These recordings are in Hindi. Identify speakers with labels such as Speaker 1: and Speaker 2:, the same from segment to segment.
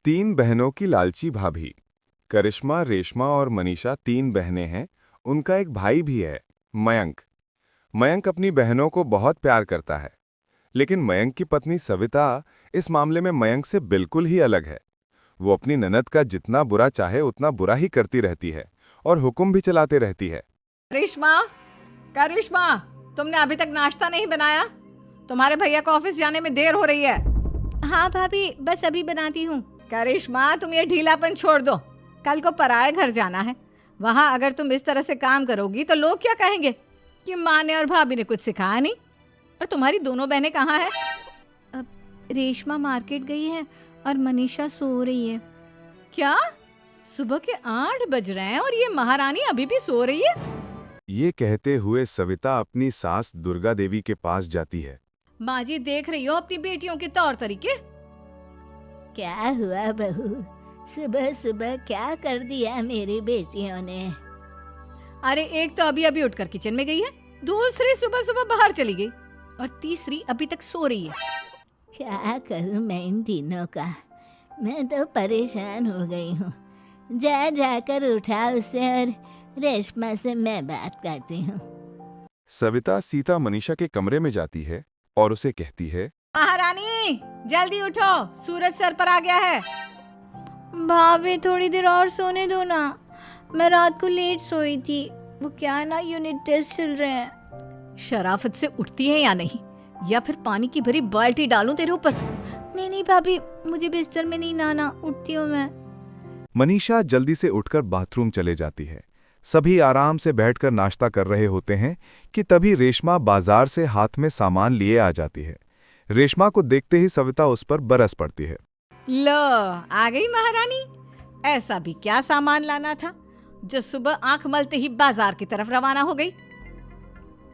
Speaker 1: तीन बहनों की लालची भाभी। करिश्मा, रेशमा और मनीषा तीन बहनें हैं। उनका एक भाई भी है, मयंक। मयंक अपनी बहनों को बहुत प्यार करता है, लेकिन मयंक की पत्नी सविता इस मामले में मयंक से बिल्कुल ही अलग है। वो अपनी ननद का जितना बुरा चाहे उतना बुरा ही करती रहती है और हुक्म भी चलाते रहती है।
Speaker 2: करिश्मा, करिश्मा, तुमने अभी तक नाश्ता नहीं बनाया? तुम्हारे भैया को ऑफिस जाने में देर हो रही है।
Speaker 3: हाँ भाभी, बस अभी बनाती हूँ।
Speaker 2: करिश्मा, तुम ये ढीलापन छोड़ दो। कल को पराए घर जाना है। वहाँ अगर तुम इस तरह से काम करोगी तो लोग क्या कहेंगे कि माँ ने और भाभी ने कुछ सिखाया नहीं। और तुम्हारी दोनों बहनें कहाँ हैं?
Speaker 3: अब रेशमा मार्केट गई है और मनीषा सो रही है।
Speaker 2: क्या? सुबह के 8 बज रहे हैं और ये महारानी अभी भी सो रही है?
Speaker 1: ये कहते हुए सविता अपनी सास दुर्गा देवी के पास जाती है।
Speaker 2: माँ जी, देख रही हो अपनी बेटियों के तौर तरीके?
Speaker 3: क्या हुआ बहू, सुबह सुबह क्या कर दिया मेरी बेटियों ने?
Speaker 2: अरे एक तो अभी अभी उठकर किचन में गई है, दूसरी सुबह सुबह बाहर चली गई और तीसरी अभी तक सो रही है।
Speaker 3: क्या करूं मैं इन तीनों का? मैं तो परेशान हो गई हूँ। जा जाकर उठा उसे और रेशमा से मैं बात करती हूँ।
Speaker 1: सविता सीता मनीषा के कमरे में जाती है और उसे कहती है,
Speaker 2: महारानी, जल्दी उठो, सूरज सर पर आ गया है।
Speaker 3: भाभी थोड़ी देर और सोने दो ना, मैं रात को लेट सोई थी। वो क्या है ना, यूनिट टेस्ट चल रहे हैं।
Speaker 2: शराफत से उठती है या नहीं, या फिर पानी की भरी बाल्टी डालूं तेरे ऊपर?
Speaker 3: नहीं नहीं भाभी, मुझे बिस्तर में नहीं लाना, उठती हूँ मैं।
Speaker 1: मनीषा जल्दी से उठकर बाथरूम चले जाती है। सभी आराम से बैठकर नाश्ता कर रहे होते हैं कि तभी रेशमा बाजार से हाथ में सामान लिए आ जाती है। रेशमा को देखते ही सविता उस पर बरस पड़ती है।
Speaker 2: लो, आ गई महारानी। ऐसा भी क्या सामान लाना था जो सुबह आंख मलते ही बाजार की तरफ रवाना हो गई?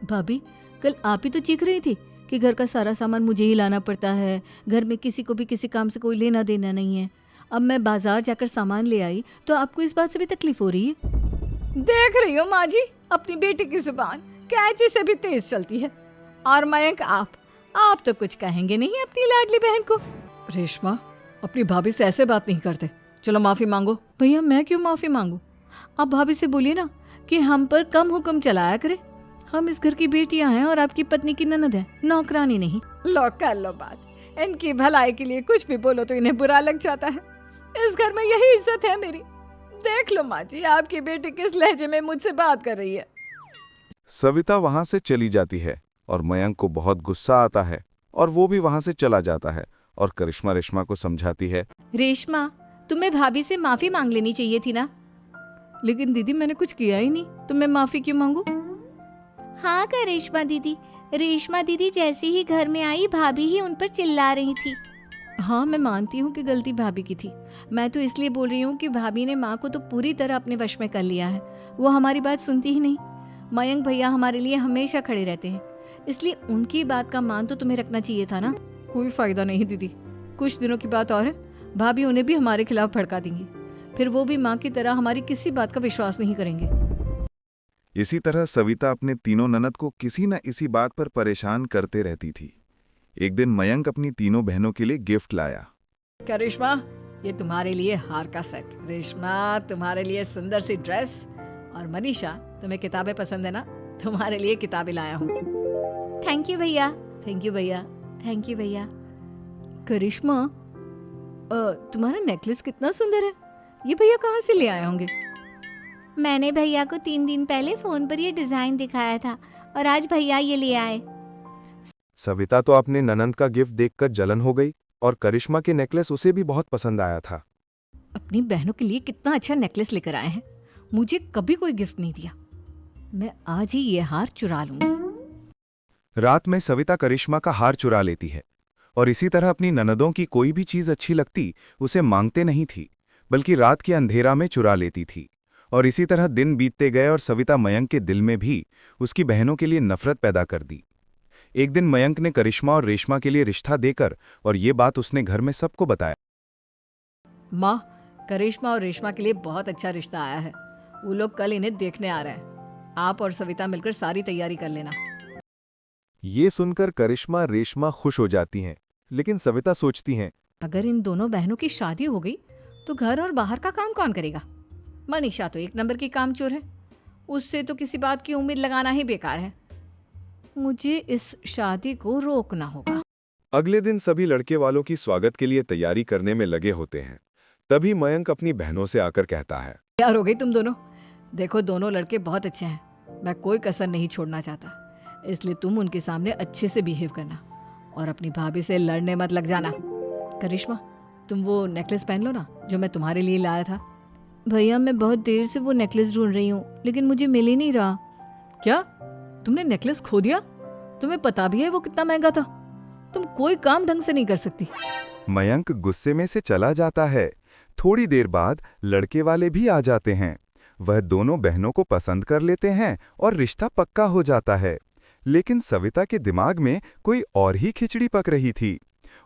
Speaker 3: भाभी, कल आप ही तो चीख रही थी कि घर का सारा सामान मुझे ही लाना पड़ता है, घर में किसी को भी किसी काम से कोई लेना देना नहीं है। अब मैं बाजार जाकर सामान ले आई तो आपको इस बात से भी तकलीफ हो रही है?
Speaker 2: देख रही हो माँ जी, अपनी बेटी की जुबान कैंची से भी तेज चलती है। और मयंक, आप तो कुछ कहेंगे नहीं अपनी लाडली बहन को। रेशमा, अपनी भाभी से ऐसे बात नहीं करते। चलो माफी मांगो।
Speaker 3: भैया, मैं क्यों माफी मांगू? आप भाभी से बोलिए ना कि हम पर कम हुक्म चलाया करे। हम इस घर की बेटियां हैं और आपकी पत्नी की ननद है, नौकरानी नहीं।
Speaker 2: लो, कर लो बात। इनकी भलाई के लिए कुछ भी बोलो तो इन्हें बुरा लग जाता है। इस घर में यही इज्जत है मेरी। देख लो माँ जी, आपकी बेटी किस लहजे में मुझसे बात कर रही है।
Speaker 1: सविता वहां से चली जाती है और मयंक को बहुत गुस्सा आता है और वो भी वहां से चला जाता है और करिश्मा रेशमा को समझाती है,
Speaker 3: रेशमा, तुम्हें भाभी से माफी मांग लेनी चाहिए थी ना। लेकिन दीदी, मैंने कुछ किया ही नहीं, तो मैं माफी क्यों मांगू? हाँ का रेशमा दीदी, रेशमा दीदी जैसे ही घर में आई भाभी ही उन पर चिल्ला रही थी। हाँ, मैं मानती हूँ कि गलती भाभी की थी। मैं तो इसलिए बोल रही हूँ कि भाभी ने माँ को तो पूरी तरह अपने वश में कर लिया है। वो हमारी बात सुनती ही नहीं। मयंक भैया हमारे लिए हमेशा खड़े रहते हैं, इसलिए उनकी बात का मान तो तुम्हें रखना चाहिए था ना। कोई फायदा नहीं दीदी, कुछ दिनों की बात और है, भाभी उन्हें भी हमारे खिलाफ भड़का देंगी। फिर वो भी माँ की तरह हमारी किसी बात का विश्वास नहीं करेंगे।
Speaker 1: इसी तरह सविता अपने तीनों ननद को किसी न इसी बात पर परेशान करते रहती थी। एक दिन मयंक अपनी तीनों बहनों के लिए गिफ्ट लाया।
Speaker 2: करिश्मा, ये तुम्हारे लिए हार का सेट। रेशमा, तुम्हारे लिए सुंदर सी ड्रेस। और मनीषा, तुम्हें किताबें पसंद है ना, तुम्हारे लिए किताबें लाया हूँ।
Speaker 3: थैंक यू भैया, थैंक यू भैया, थैंक यू भैया। करिश्मा, तुम्हारा नेकलेस कितना सुंदर है। ये भैया कहाँ से ले आए होंगे? मैंने भैया को 3 दिन पहले फोन पर ये डिजाइन दिखाया था और आज भैया ये ले आए।
Speaker 1: सविता तो अपने ननंद का गिफ्ट देखकर जलन हो गई और करिश्मा के नेकलेस उसे भी बहुत पसंद आया था।
Speaker 2: अपनी बहनों के लिए कितना अच्छा नेकलेस लेकर आए हैं, मुझे कभी कोई गिफ्ट नहीं दिया। मैं आज ही ये हार चुरा लूंगी।
Speaker 1: रात में सविता करिश्मा का हार चुरा लेती है और इसी तरह अपनी ननदों की कोई भी चीज अच्छी लगती उसे मांगते नहीं थी, बल्कि रात के अंधेरा में चुरा लेती थी। और इसी तरह दिन बीतते गए और सविता मयंक के दिल में भी उसकी बहनों के लिए नफरत पैदा कर दी। एक दिन मयंक ने करिश्मा और रेशमा के लिए रिश्ता देकर और ये बात उसने घर में सबको बताया।
Speaker 2: माँ, करिश्मा और रेशमा के लिए बहुत अच्छा रिश्ता आया है। वो लोग कल इन्हें देखने आ रहे हैं। आप और सविता मिलकर सारी तैयारी कर लेना।
Speaker 1: ये सुनकर करिश्मा रेशमा खुश हो जाती हैं, लेकिन सविता सोचती हैं,
Speaker 2: अगर इन दोनों बहनों की शादी हो गई तो घर और बाहर का काम कौन करेगा? मनीषा तो एक नंबर की कामचोर है, उससे तो किसी बात की उम्मीद लगाना ही बेकार है। मुझे इस शादी को रोकना होगा।
Speaker 1: अगले दिन सभी लड़के वालों की स्वागत के लिए तैयारी करने में लगे होते हैं। तभी मयंक अपनी बहनों से आकर कहता है,
Speaker 2: तैयार हो गई तुम दोनों? देखो दोनों लड़के बहुत अच्छे हैं, मैं कोई कसर नहीं छोड़ना चाहता, इसलिए तुम उनके सामने अच्छे से बिहेव करना और अपनी भाभी से लड़ने मत लग जाना। करिश्मा, तुम वो नेकलेस पहन लो ना जो मैं तुम्हारे लिए लाया था। भैया मैं बहुत देर से वो नेकलेस ढूंढ रही हूँ, लेकिन मुझे मिल ही नहीं रहा। क्या तुमने नेकलेस खो दिया? तुम्हें पता भी है वो कितना महंगा था? तुम कोई काम ढंग से नहीं कर सकती।
Speaker 1: मयंक गुस्से में से चला जाता है। थोड़ी देर बाद लड़के वाले भी आ जाते हैं। वह दोनों बहनों को पसंद कर लेते हैं और रिश्ता पक्का हो जाता है। लेकिन सविता के दिमाग में कोई और ही खिचड़ी पक रही थी।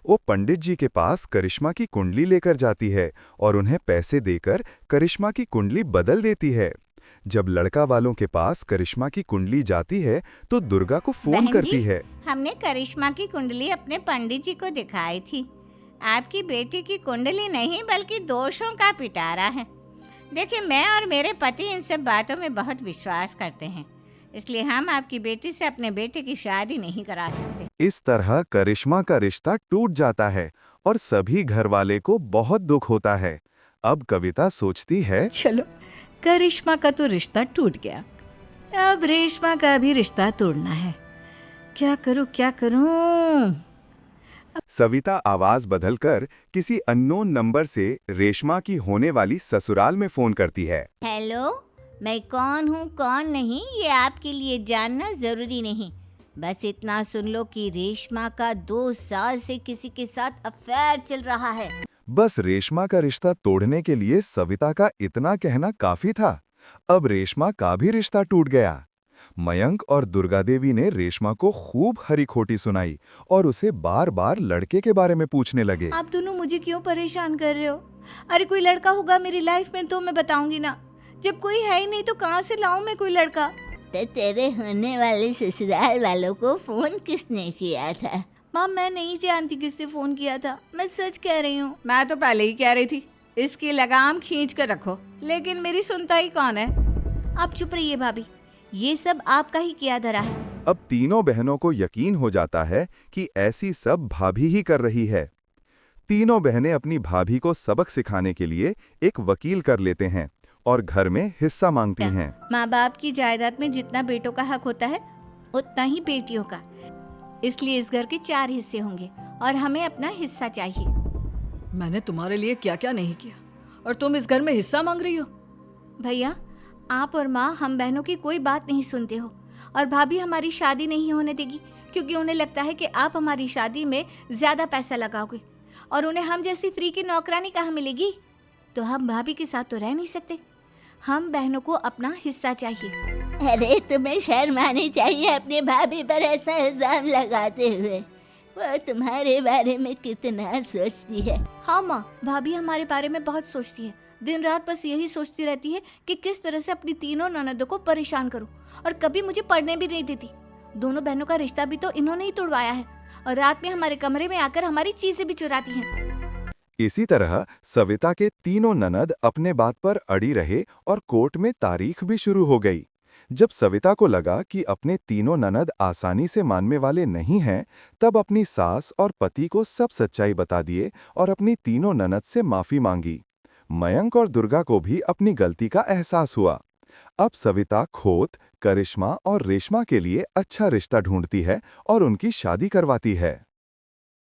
Speaker 1: वो पंडित जी के पास करिश्मा की कुंडली लेकर जाती है और उन्हें पैसे देकर करिश्मा की कुंडली बदल देती है। जब लड़का वालों के पास करिश्मा की कुंडली जाती है तो दुर्गा को फोन
Speaker 3: बहन
Speaker 1: करती
Speaker 3: जी,
Speaker 1: है।
Speaker 3: हमने करिश्मा की कुंडली अपने पंडित जी को दिखाई थी। आपकी बेटी की कुंडली नहीं बल्कि दोषों का पिटारा है। देखिए, मैं और मेरे पति इन सब बातों में बहुत विश्वास करते हैं, इसलिए हम आपकी बेटी से अपने बेटे की शादी नहीं करा सकते।
Speaker 1: इस तरह करिश्मा का रिश्ता टूट जाता है और सभी घरवाले को बहुत दुख होता है। अब कविता सोचती है,
Speaker 2: चलो, करिश्मा का तो रिश्ता टूट गया, अब रेशमा का भी रिश्ता तोड़ना है। क्या करूं क्या करूं?
Speaker 1: सविता आवाज बदलकर किसी अननोन नंबर से रेशमा की होने वाली ससुराल में फोन करती है।
Speaker 3: हेलो, मैं कौन हूँ कौन नहीं ये आपके लिए जानना जरूरी नहीं। बस इतना सुन लो कि रेशमा का 2 साल से किसी के साथ अफेयर चल रहा है।
Speaker 1: बस रेशमा का रिश्ता तोड़ने के लिए सविता का इतना कहना काफी था। अब रेशमा का भी रिश्ता टूट गया। मयंक और दुर्गा देवी ने रेशमा को खूब हरी खोटी सुनाई और उसे बार बार लड़के के बारे में पूछने लगे।
Speaker 3: आप दोनों मुझे क्यों परेशान कर रहे हो? अरे कोई लड़का होगा मेरी लाइफ में तो मैं बताऊंगी ना। जब कोई है ही नहीं तो कहाँ से लाऊं मैं कोई लड़का?
Speaker 4: तो तेरे होने वाले ससुराल वालों को फोन किसने किया था?
Speaker 3: माँ, मैं नहीं जानती किसने फोन किया था, मैं सच कह रही हूँ।
Speaker 2: मैं तो पहले ही कह रही थी इसकी लगाम खींच कर रखो, लेकिन मेरी सुनता ही कौन है?
Speaker 3: आप चुप रहिए भाभी, ये सब आपका ही किया धरा है।
Speaker 1: अब तीनों बहनों को यकीन हो जाता है कि ऐसी सब भाभी ही कर रही है। तीनों बहनें अपनी भाभी को सबक सिखाने के लिए एक वकील कर लेते हैं और घर में हिस्सा मांगती हैं।
Speaker 3: माँ बाप की जायदाद में जितना बेटों का हक होता है उतना ही बेटियों का, इसलिए इस घर के 4 हिस्से होंगे और हमें अपना हिस्सा चाहिए।
Speaker 2: मैंने तुम्हारे लिए क्या क्या नहीं किया और तुम इस घर में हिस्सा मांग रही हो?
Speaker 3: भैया, आप और माँ हम बहनों की कोई बात नहीं सुनते हो और भाभी हमारी शादी नहीं होने देगी क्योंकि उन्हें लगता है कि आप हमारी शादी में ज्यादा पैसा लगाओगे और उन्हें हम जैसी फ्री की नौकरानी कहाँ मिलेगी। तो हम भाभी के साथ तो रह नहीं सकते, हम बहनों को अपना हिस्सा चाहिए।
Speaker 4: अरे तुम्हें शर्म आनी चाहिए अपने भाभी पर ऐसा इल्जाम लगाते हुए। वो तुम्हारे बारे में कितना सोचती है।
Speaker 3: हाँ माँ, भाभी हमारे बारे में बहुत सोचती है। दिन रात बस यही सोचती रहती है कि किस तरह से अपनी तीनों ननदों को परेशान करूं और कभी मुझे पढ़ने भी नहीं देती। दोनों बहनों का रिश्ता भी तो इन्होंने ही तोड़वाया है और रात में हमारे कमरे में आकर हमारी चीजें भी चुराती हैं।
Speaker 1: इसी तरह सविता के तीनों ननद अपने बात पर अड़ी रहे और कोर्ट में तारीख भी शुरू हो गई। जब सविता को लगा कि अपने तीनों ननद आसानी से मानने वाले नहीं हैं, तब अपनी सास और पति को सब सच्चाई बता दिए और अपनी तीनों ननद से माफी मांगी। मयंक और दुर्गा को भी अपनी गलती का एहसास हुआ। अब सविता खोत, करिश्मा और रेशमा के लिए अच्छा रिश्ता ढूंढती है और उनकी शादी करवाती है।